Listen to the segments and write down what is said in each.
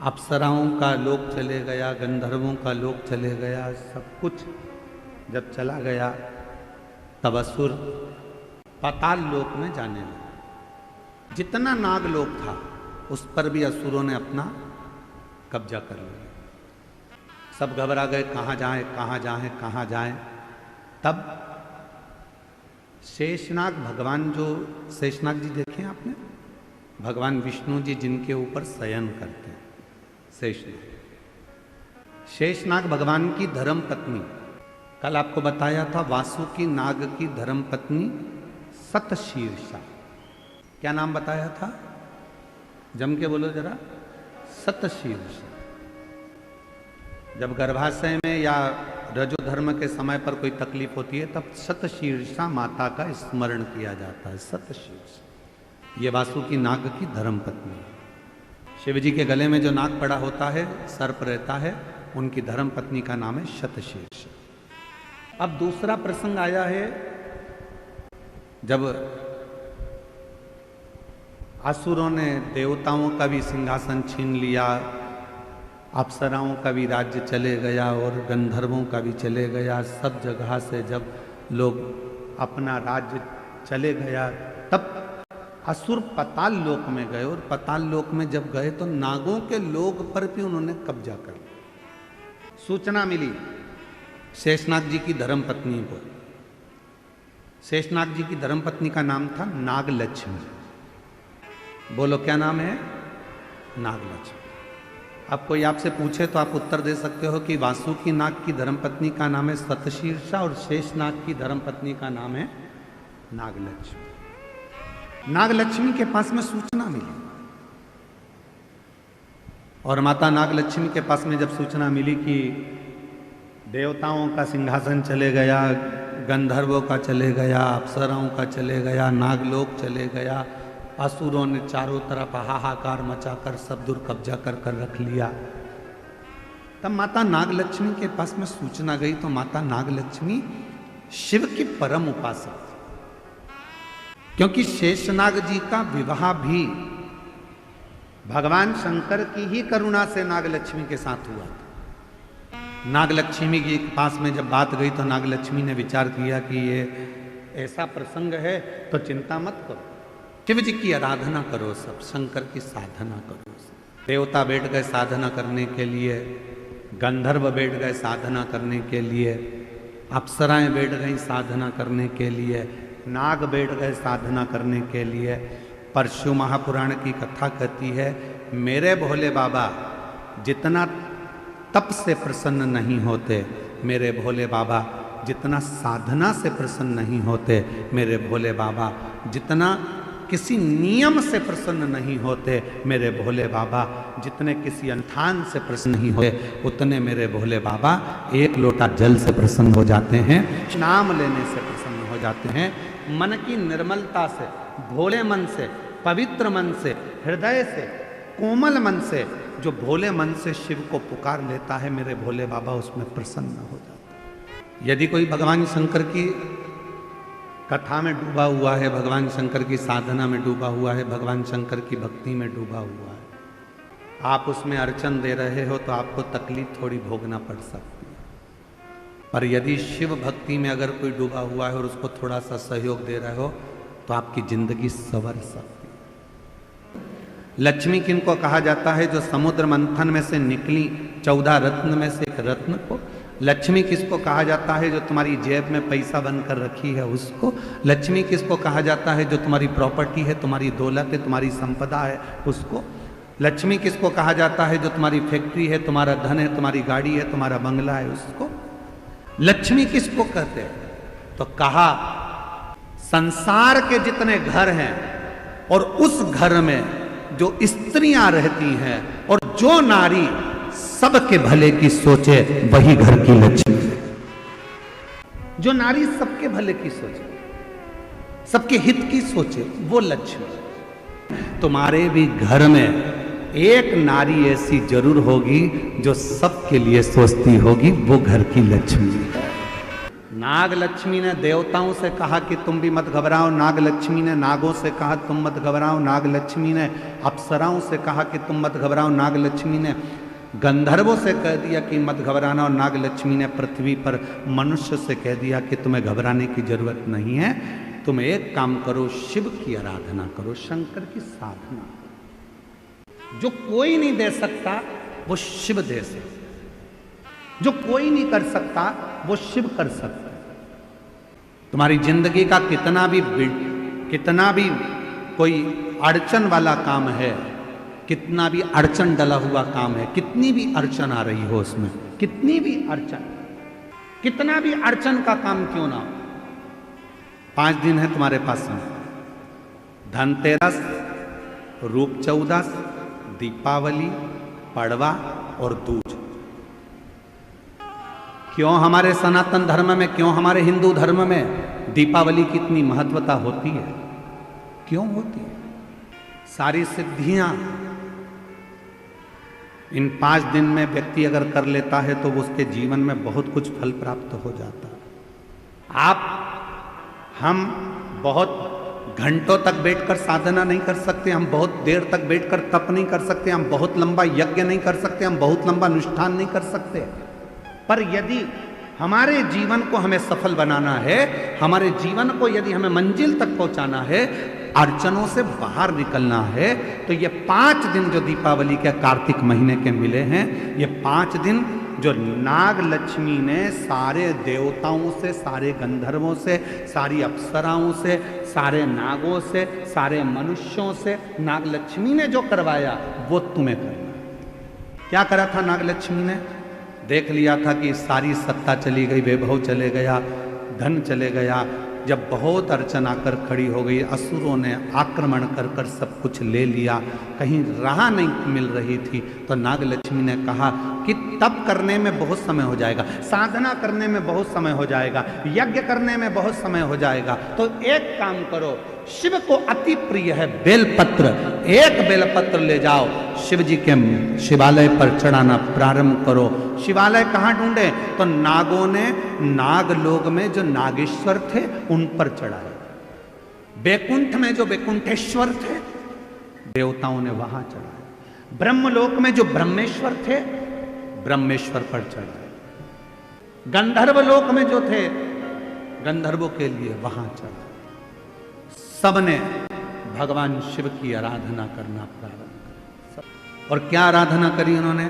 अप्सराओं का लोक चले गया, गंधर्वों का लोक चले गया, सब कुछ जब चला गया तब असुर पाताल लोक में जाने लगे। जितना नागलोक था उस पर भी असुरों ने अपना कब्जा कर लिया। सब घबरा गए, कहाँ जाएं कहाँ जाएं कहाँ जाएं। तब शेषनाग भगवान, जो शेषनाग जी देखे आपने, भगवान विष्णु जी जिनके ऊपर शयन करते हैं, शेषनाग। शेषनाग भगवान की धर्म पत्नी, कल आपको बताया था वासुकी नाग की धर्म पत्नी सतशीर्षा। क्या नाम बताया था? जम के बोलो जरा। सतशीर्षा। जब गर्भाशय में या रजो धर्म के समय पर कोई तकलीफ होती है तब सतशीर्षा माता का स्मरण किया जाता है। सतशीर्षा ये वासुकी नाग की धर्म पत्नी। शिव जी के गले में जो नाग पड़ा होता है, सर्प रहता है, उनकी धर्म पत्नी का नाम है सतशीर्षा। अब दूसरा प्रसंग आया है जब असुरों ने देवताओं का भी सिंहासन छीन लिया, अप्सराओं का भी राज्य चले गया और गंधर्वों का भी चले गया। सब जगह से जब लोग अपना राज्य चले गया तब असुर पाताल लोक में गए, और पाताल लोक में जब गए तो नागों के लोक पर भी उन्होंने कब्जा कर लिया। सूचना मिली शेषनाग जी की धर्म पत्नी को। शेषनाग जी की धर्म पत्नी का नाम था नागलक्ष्मी। बोलो क्या नाम है? नागलक्ष्मी। अब कोई आपसे पूछे तो आप उत्तर दे सकते हो कि वासुकी नाग की धर्मपत्नी का नाम है सतशीर्षा और शेषनाग की धर्मपत्नी का नाम है नागलक्ष्मी। नागलक्ष्मी के पास में सूचना मिली, और माता नागलक्ष्मी के पास में जब सूचना मिली कि देवताओं का सिंहासन चले गया, गंधर्वों का चले गया, अप्सराओं का चले गया, नागलोक चले गया, असुरों ने चारों तरफ हाहाकार मचाकर सब दूर कब्जा कर कर रख लिया, तब माता नागलक्ष्मी के पास में सूचना गई। तो माता नागलक्ष्मी शिव की परम उपासक थी, क्योंकि शेषनाग जी का विवाह भी भगवान शंकर की ही करुणा से नागलक्ष्मी के साथ हुआ था। नागलक्ष्मी के पास में जब बात गई तो नागलक्ष्मी ने विचार किया कि ये ऐसा प्रसंग है तो चिंता मत करो, शिव जी की आराधना करो, सब शंकर की साधना करो। देवता बैठ गए साधना करने के लिए, गंधर्व बैठ गए साधना करने के लिए, अप्सराएं बैठ गई साधना करने के लिए, नाग बैठ गए साधना करने के लिए। परशु महापुराण की कथा कहती है, मेरे भोले बाबा जितना तप से प्रसन्न नहीं होते, मेरे भोले बाबा जितना साधना से प्रसन्न नहीं होते, मेरे भोले बाबा जितना किसी नियम से प्रसन्न नहीं होते, मेरे भोले बाबा जितने किसी अनुष्ठान से प्रसन्न नहीं होते, उतने मेरे भोले बाबा एक लोटा जल से प्रसन्न हो जाते हैं, नाम लेने से प्रसन्न हो जाते हैं। मन की निर्मलता से, भोले मन से, पवित्र मन से, हृदय से, कोमल मन से, जो भोले मन से शिव को पुकार लेता है, मेरे भोले बाबा उसमें प्रसन्न हो जाते हैं। यदि कोई भगवान शंकर की कथा में डूबा हुआ है, भगवान शंकर की साधना में डूबा हुआ है, भगवान शंकर की भक्ति में डूबा हुआ है, आप उसमें अर्चन दे रहे हो तो आपको तकलीफ थोड़ी भोगना पड़ सकती है। पर यदि शिव भक्ति में अगर कोई डूबा हुआ है और उसको थोड़ा सा सहयोग दे रहे हो तो आपकी जिंदगी संवर सकती है। लक्ष्मी किनको कहा जाता है? जो समुद्र मंथन में से निकली 14 रत्न में से एक रत्न को। लक्ष्मी किसको कहा जाता है? जो तुम्हारी जेब में पैसा बनकर रखी है उसको। लक्ष्मी किसको कहा जाता है? जो तुम्हारी प्रॉपर्टी है, तुम्हारी दौलत है, तुम्हारी संपदा है, उसको। लक्ष्मी किसको कहा जाता है? जो तुम्हारी फैक्ट्री है, तुम्हारा धन है, तुम्हारी गाड़ी है, तुम्हारा बंगला है, उसको लक्ष्मी किसको कहते हैं? तो कहा संसार के जितने घर हैं और उस घर में जो स्त्रियां रहती हैं और जो नारी सबके भले की सोचे, वही घर की लक्ष्मी। जो नारी सबके भले की सोचे, सबके हित की सोचे, वो लक्ष्मी। तुम्हारे भी घर में एक नारी ऐसी जरूर होगी जो सबके लिए सोचती होगी, वो घर की लक्ष्मी है। नाग लक्ष्मी ने देवताओं से कहा कि तुम भी मत घबराओ, नाग लक्ष्मी ने नागों से कहा तुम मत घबराओ, नाग लक्ष्मी ने अप्सराओं से कहा कि तुम मत घबराओ, नाग लक्ष्मी ने गंधर्वों से कह दिया कि मत घबराना, और नाग लक्ष्मी ने पृथ्वी पर मनुष्य से कह दिया कि तुम्हें घबराने की जरूरत नहीं है, तुम एक काम करो, शिव की आराधना करो, शंकर की साधना। जो कोई नहीं दे सकता वो शिव दे सकता, जो कोई नहीं कर सकता वो शिव कर सकता। तुम्हारी जिंदगी का कितना भी कोई अड़चन वाला काम है, कितना भी अड़चन डला हुआ काम है, कितनी भी अड़चन आ रही हो उसमें, कितनी भी अड़चन, कितना भी अड़चन का काम क्यों ना हो, 5 दिन है तुम्हारे पास में, धनतेरस, रूप चौदस, दीपावली, पड़वा और दूज। क्यों हमारे सनातन धर्म में, क्यों हमारे हिंदू धर्म में दीपावली की इतनी महत्वता होती है? क्यों होती है? सारी सिद्धियां इन 5 दिन में व्यक्ति अगर कर लेता है तो उसके जीवन में बहुत कुछ फल प्राप्त हो जाता है। हम बहुत घंटों तक बैठकर साधना नहीं कर सकते, हम बहुत देर तक बैठकर तप नहीं कर सकते, हम बहुत लंबा यज्ञ नहीं कर सकते, हम बहुत लंबा अनुष्ठान नहीं कर सकते, पर यदि हमारे जीवन को हमें सफल बनाना है, हमारे जीवन को यदि हमें मंजिल तक पहुंचाना है, अड़चनों से बाहर निकलना है, तो ये 5 दिन जो दीपावली के कार्तिक महीने के मिले हैं, ये 5 दिन जो नाग लक्ष्मी ने सारे देवताओं से, सारे गंधर्वों से, सारी अप्सराओं से, सारे नागों से, सारे मनुष्यों से नाग लक्ष्मी ने जो करवाया वो तुम्हें करना। क्या करा था नाग लक्ष्मी ने? देख लिया था कि सारी सत्ता चली गई, वैभव चले गया, धन चले गया। जब बहुत अड़चन आकर खड़ी हो गई, असुरों ने आक्रमण कर कर सब कुछ ले लिया, कहीं राह नहीं मिल रही थी, तो नाग लक्ष्मी ने कहा कि तप करने में बहुत समय हो जाएगा, साधना करने में बहुत समय हो जाएगा, यज्ञ करने में बहुत समय हो जाएगा, तो एक काम करो, शिव को अति प्रिय है बेलपत्र, एक बेलपत्र ले जाओ, शिव जी के शिवालय पर चढ़ाना प्रारंभ करो। शिवालय कहाँ ढूंढे? तो नागों ने नागलोक में जो नागेश्वर थे उन पर चढ़ाए, बैकुंठ में जो बैकुंठेश्वर थे देवताओं ने वहां चढ़ाए, ब्रह्मलोक में जो ब्रह्मेश्वर थे ब्रह्मेश्वर पर चढ़ाए, गंधर्व लोक में जो थे गंधर्वों के लिए वहां चढ़ाए। सबने भगवान शिव की आराधना करना प्रारंभ किया। और क्या आराधना करी उन्होंने?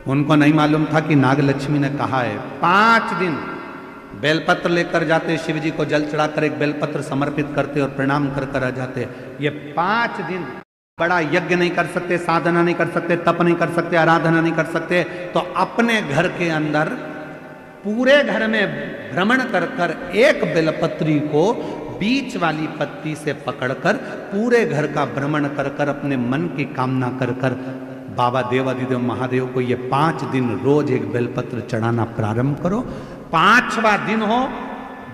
उनको नहीं मालूम था कि नाग लक्ष्मी ने कहा है 5 दिन बेलपत्र लेकर जाते, शिव जी को जल चढ़ाकर एक बेलपत्र समर्पित करते और प्रणाम कर कर आ जाते। ये 5 दिन बड़ा यज्ञ नहीं कर सकते, साधना नहीं कर सकते, तप नहीं कर सकते, आराधना नहीं कर सकते, तो अपने घर के अंदर पूरे घर में भ्रमण कर कर एक बेलपत्री को बीच वाली पत्ती से पकड़कर पूरे घर का भ्रमण कर कर अपने मन की कामना कर कर बाबा देवाधिदेव महादेव को ये 5 दिन रोज एक बेलपत्र चढ़ाना प्रारंभ करो। 5वां दिन हो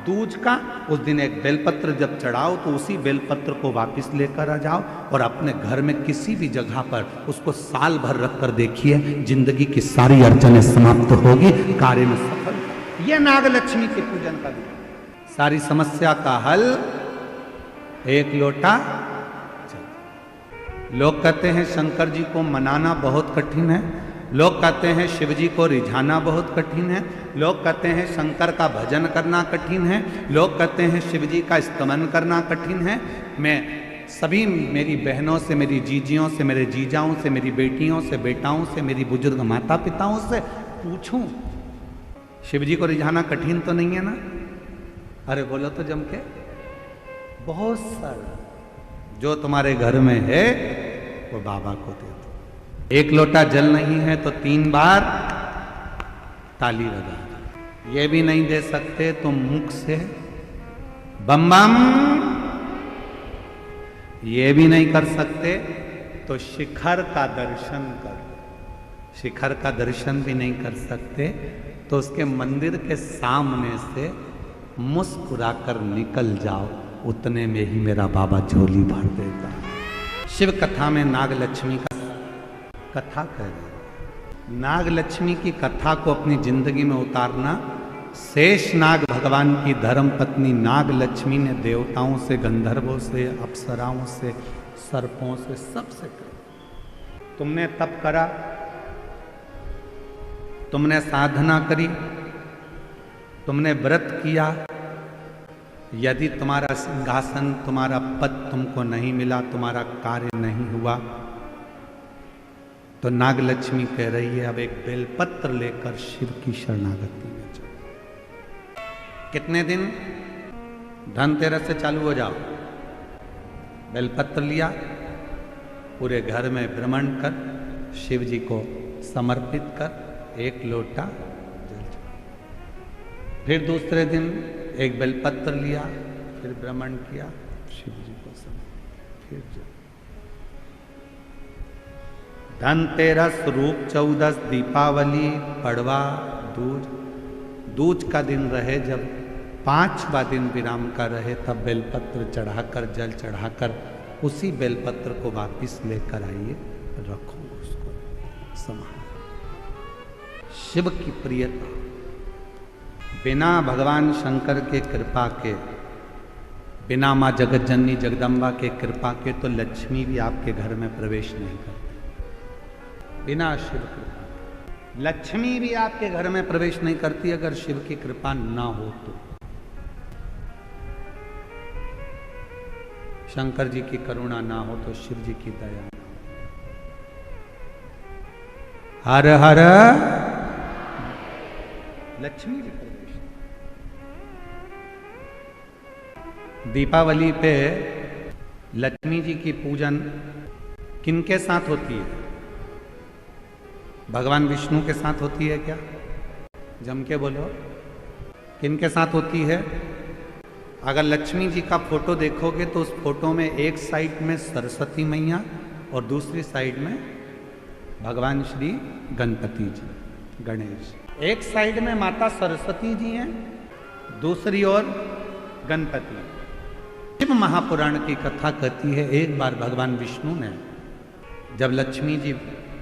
दूज का, उस दिन एक बेलपत्र जब चढ़ाओ तो उसी बेलपत्र को वापस लेकर आ जाओ और अपने घर में किसी भी जगह पर उसको साल भर रख कर देखिए, जिंदगी की सारी अड़चनें समाप्त होगी, कार्य में सफल। यह नाग लक्ष्मी के पूजन का दिन, सारी समस्या का हल एक लोटा। लोग कहते हैं शंकर जी को मनाना बहुत कठिन है, लोग कहते हैं शिव जी को रिझाना बहुत कठिन है, लोग कहते हैं शंकर का भजन करना कठिन है, लोग कहते हैं शिव जी का स्तमन करना कठिन है। मैं सभी मेरी बहनों से, मेरी जीजियों से, मेरे जीजाओं से, मेरी बेटियों से, बेटाओं से, मेरी बुजुर्ग माता पिताओं से पूछूं, शिव जी को रिझाना कठिन तो नहीं है ना? अरे बोलो तो जम के। बहुत सारा जो तुम्हारे घर में है वो बाबा को दे दो। एक लोटा जल नहीं है तो 3 बार ताली बजा दो। ये भी नहीं दे सकते तो मुख से बम बम, ये भी नहीं कर सकते तो शिखर का दर्शन करो। शिखर का दर्शन भी नहीं कर सकते तो उसके मंदिर के सामने से मुस्कुराकर निकल जाओ, उतने में ही मेरा बाबा झोली भर देता। शिव कथा में नाग लक्ष्मी का कथा कह रहे, नाग लक्ष्मी की कथा को अपनी जिंदगी में उतारना शेषनाग भगवान की धर्म पत्नी नाग लक्ष्मी ने देवताओं से, गंधर्वों से, अप्सराओं से, सर्पों से, सबसे कहा तुमने तप करा, तुमने साधना करी, तुमने व्रत किया, यदि तुम्हारा सिंहासन, तुम्हारा पद तुमको नहीं मिला, तुम्हारा कार्य नहीं हुआ, तो नाग लक्ष्मी कह रही है अब एक बेलपत्र लेकर शिव की शरणागति में जाओ। कितने दिन? धनतेरस से चालू हो जाओ। बेलपत्र लिया, पूरे घर में भ्रमण कर शिव जी को समर्पित कर एक लोटा जल चढ़ाओ। फिर दूसरे दिन एक बेलपत्र लिया, फिर भ्रमण किया, शिव जी को समर्पित, फिर जल। धनतेरस, रूप चौदस, दीपावली, पड़वा, दूज, दूज का दिन रहे, जब 5वां दिन विराम का रहे, तब बेलपत्र चढ़ाकर, जल चढ़ाकर उसी बेलपत्र को वापिस लेकर आइए, रखो उसको संभाल। शिव की प्रियता, बिना भगवान शंकर के कृपा के, बिना माँ जगत जननी जगदम्बा के कृपा के तो लक्ष्मी भी आपके घर में प्रवेश नहीं करती। बिना शिव कृपा लक्ष्मी भी आपके घर में प्रवेश नहीं करती, अगर शिव की कृपा ना हो तो। शंकर जी की करुणा ना हो तो शिव जी की दया ना हो। हर हर लक्ष्मी जी प्रवेश। दीपावली पे लक्ष्मी जी की पूजन किनके साथ होती है? भगवान विष्णु के साथ होती है क्या? जम के बोलो, किनके साथ होती है? अगर लक्ष्मी जी का फोटो देखोगे तो उस फोटो में एक साइड में सरस्वती मैया और दूसरी साइड में भगवान श्री गणपति जी, गणेश। एक साइड में माता सरस्वती जी हैं, दूसरी ओर गणपति। शिव महापुराण की कथा कहती है, एक बार भगवान विष्णु ने, जब लक्ष्मी जी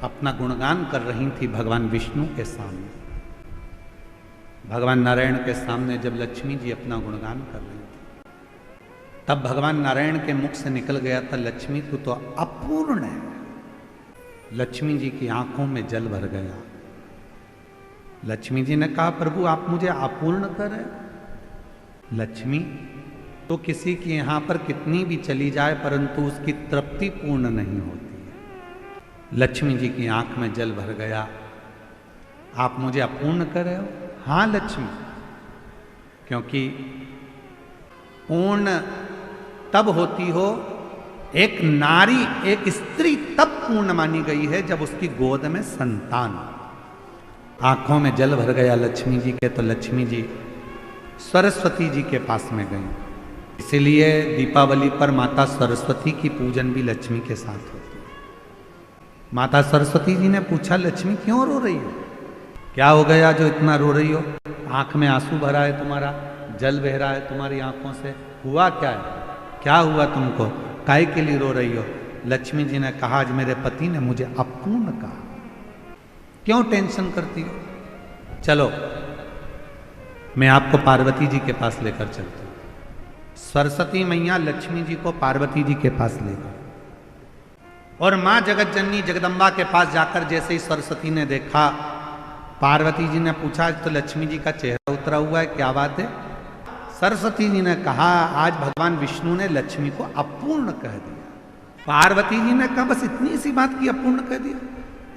अपना गुणगान कर रही थी भगवान विष्णु के सामने, भगवान नारायण के सामने जब लक्ष्मी जी अपना गुणगान कर रही थी, तब भगवान नारायण के मुख से निकल गया था, लक्ष्मी तू तो अपूर्ण है। लक्ष्मी जी की आंखों में जल भर गया। लक्ष्मी जी ने कहा, प्रभु आप मुझे अपूर्ण कर रहे? लक्ष्मी तो किसी की यहां पर कितनी भी चली जाए परंतु उसकी तृप्ति पूर्ण नहीं होती है। लक्ष्मी जी की आंख में जल भर गया। आप मुझे अपूर्ण कर रहे हो? हाँ लक्ष्मी, क्योंकि पूर्ण तब होती हो, एक नारी, एक स्त्री तब पूर्ण मानी गई है जब उसकी गोद में संतान। आंखों में जल भर गया लक्ष्मी जी के, तो लक्ष्मी जी सरस्वती जी के पास में गई। इसीलिए दीपावली पर माता सरस्वती की पूजन भी लक्ष्मी के साथ होती है। माता सरस्वती जी ने पूछा, लक्ष्मी क्यों रो रही हो? क्या हो गया जो इतना रो रही हो? आंख में आंसू भरा है तुम्हारा, जल बह रहा है तुम्हारी आंखों से, हुआ क्या है? क्या हुआ तुमको? काहे के लिए रो रही हो? लक्ष्मी जी ने कहा, आज मेरे पति ने मुझे अपूर्ण कहा। क्यों टेंशन करती हो? चलो मैं आपको पार्वती जी के पास लेकर चलती हूँ। सरस्वती मैया लक्ष्मी जी को पार्वती जी के पास ले गई और माँ जगत जननी जगदम्बा के पास जाकर जैसे ही सरस्वती ने देखा, पार्वती जी ने पूछा, तो लक्ष्मी जी का चेहरा उतरा हुआ है, क्या बात है? सरस्वती जी ने कहा, आज भगवान विष्णु ने लक्ष्मी को अपूर्ण कह दिया। पार्वती जी ने कहा, बस इतनी सी बात की अपूर्ण कह दिया,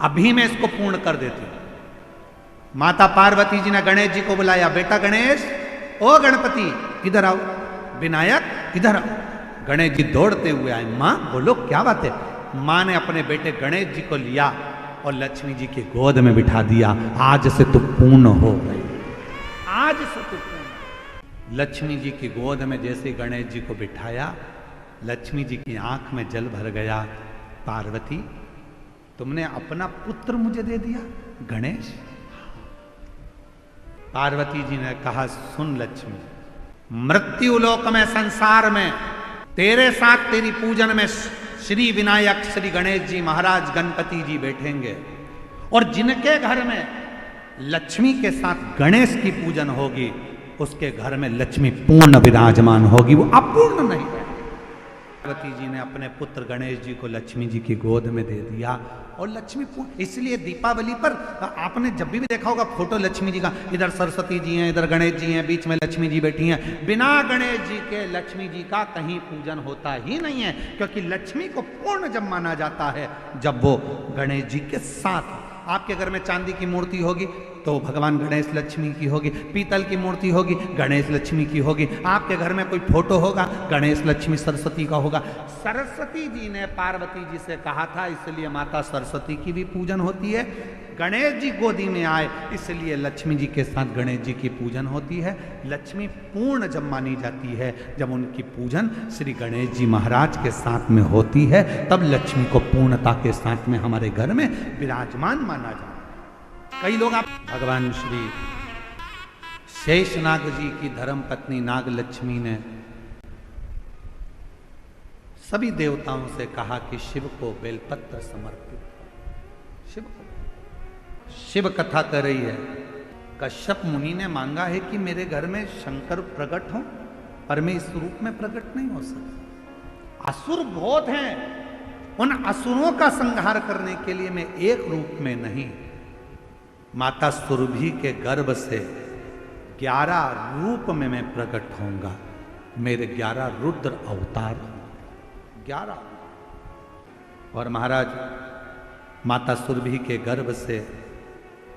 अभी मैं इसको पूर्ण कर देती हूँ। माता पार्वती जी ने गणेश जी को बुलाया, बेटा गणेश, ओ गणपति इधर आओ, विनायक इधर आओ। गणेश जी दौड़ते हुए आए। माँ बोलो क्या बात है? माँ ने अपने बेटे गणेश जी को लिया और लक्ष्मी जी की गोद में बिठा दिया। आज से तू पूर्ण हो गई, आज से तू पूर्ण। लक्ष्मी जी की गोद में जैसे गणेश जी को बिठाया, लक्ष्मी जी की आंख में जल भर गया। पार्वती, तुमने अपना पुत्र मुझे दे दिया? गणेश। पार्वती जी ने कहा, सुन लक्ष्मी, मृत्यु लोक में, संसार में तेरे साथ तेरी पूजन में श्री विनायक, श्री गणेश जी महाराज, गणपति जी बैठेंगे, और जिनके घर में लक्ष्मी के साथ गणेश की पूजन होगी, उसके घर में लक्ष्मी पूर्ण विराजमान होगी, वो अपूर्ण नहीं है। पार्वती जी ने अपने पुत्र गणेश जी को लक्ष्मी जी की गोद में दे दिया और लक्ष्मी पूर्ण। इसलिए दीपावली पर आपने जब भी देखा होगा फोटो लक्ष्मी जी का, इधर सरस्वती जी हैं, इधर गणेश जी हैं, बीच में लक्ष्मी जी बैठी हैं। बिना गणेश जी के लक्ष्मी जी का कहीं पूजन होता ही नहीं है, क्योंकि लक्ष्मी को पूर्ण जब माना जाता है जब वो गणेश जी के साथ। आपके घर में चांदी की मूर्ति होगी तो भगवान गणेश लक्ष्मी की होगी, पीतल की मूर्ति होगी गणेश लक्ष्मी की होगी, आपके घर में कोई फोटो होगा गणेश लक्ष्मी सरस्वती का होगा। सरस्वती जी ने पार्वती जी से कहा था, इसलिए माता सरस्वती की भी पूजन होती है। गणेश जी गोदी में आए इसलिए लक्ष्मी जी के साथ गणेश जी की पूजन होती है। लक्ष्मी पूर्ण जब मानी जाती है जब उनकी पूजन श्री गणेश जी महाराज के साथ में होती है, तब लक्ष्मी को पूर्णता के साथ में हमारे घर में विराजमान माना जाता है। कई लोग आप भगवान श्री शेषनाग जी की धर्म पत्नी नाग लक्ष्मी ने सभी देवताओं से कहा कि शिव को बेलपत्र समर्पित। शिव कथा कर रही है, कश्यप मुनि ने मांगा है कि मेरे घर में शंकर प्रकट हो, पर मैं इस रूप में प्रकट नहीं हो सकता। असुर बहुत हैं, उन असुरों का संहार करने के लिए मैं एक रूप में नहीं, माता सुरभि के गर्भ से 11 रूप में मैं प्रकट होऊंगा। मेरे 11 रुद्र अवतार, 11। और महाराज माता सुरभि के गर्भ से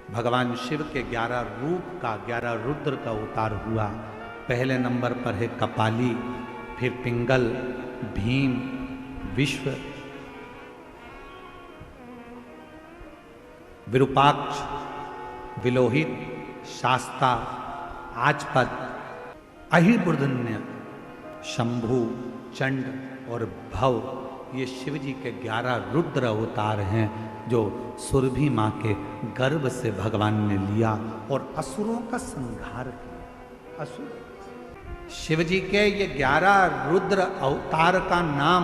भगवान शिव के 11 रूप का, 11 रुद्र का अवतार हुआ। पहले नंबर पर है कपाली, फिर पिंगल, भीम, विश्व, विरूपाक्ष, विलोहित, शास्ता, आजपद, अहिर्बुर्धन्य, शंभु, चंड और भव, ये शिव जी के 11 रुद्र अवतार हैं जो सुरभि माँ के गर्भ से भगवान ने लिया और असुरों का संहार किया। असुर शिव जी के ये 11 रुद्र अवतार का नाम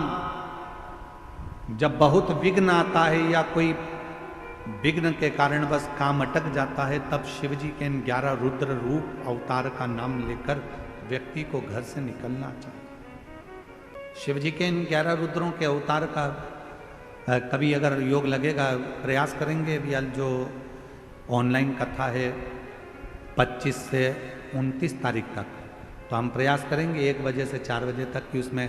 जब बहुत विघ्न आता है या कोई विघ्न के कारण बस काम अटक जाता है, तब शिव जी के इन 11 रुद्र रूप अवतार का नाम लेकर व्यक्ति को घर से निकलना चाहिए। शिव जी के इन 11 रुद्रों के अवतार का कभी अगर योग लगेगा, प्रयास करेंगे। अभी जो ऑनलाइन कथा है 25 से 29 तारीख तक, तो हम प्रयास करेंगे 1 बजे से 4 बजे तक कि उसमें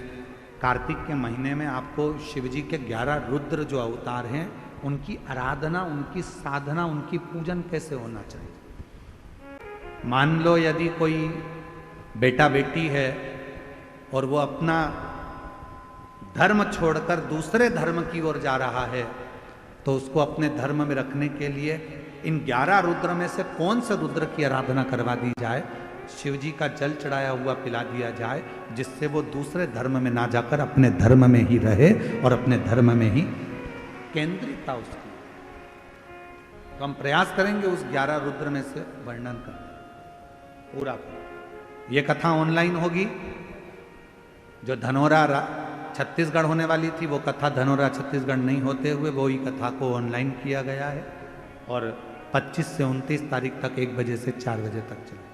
कार्तिक के महीने में आपको शिव जी के 11 रुद्र जो अवतार हैं उनकी आराधना, उनकी साधना, उनकी पूजन कैसे होना चाहिए। मान लो यदि कोई बेटा बेटी है और वो अपना धर्म छोड़कर दूसरे धर्म की ओर जा रहा है, तो उसको अपने धर्म में रखने के लिए इन 11 रुद्र में से कौन से रुद्र की आराधना करवा दी जाए, शिव जी का जल चढ़ाया हुआ पिला दिया जाए, जिससे वो दूसरे धर्म में ना जाकर अपने धर्म में ही रहे और अपने धर्म में ही केंद्रित था उसकी। तो हम प्रयास करेंगे उस 11 रुद्र में से वर्णन करने पूरा। ये कथा ऑनलाइन होगी। जो धनोरा छत्तीसगढ़ होने वाली थी वो कथा धनोरा छत्तीसगढ़ नहीं होते हुए वो ही कथा को ऑनलाइन किया गया है और 25 से 29 तारीख तक 1 बजे से 4 बजे तक चलेगी।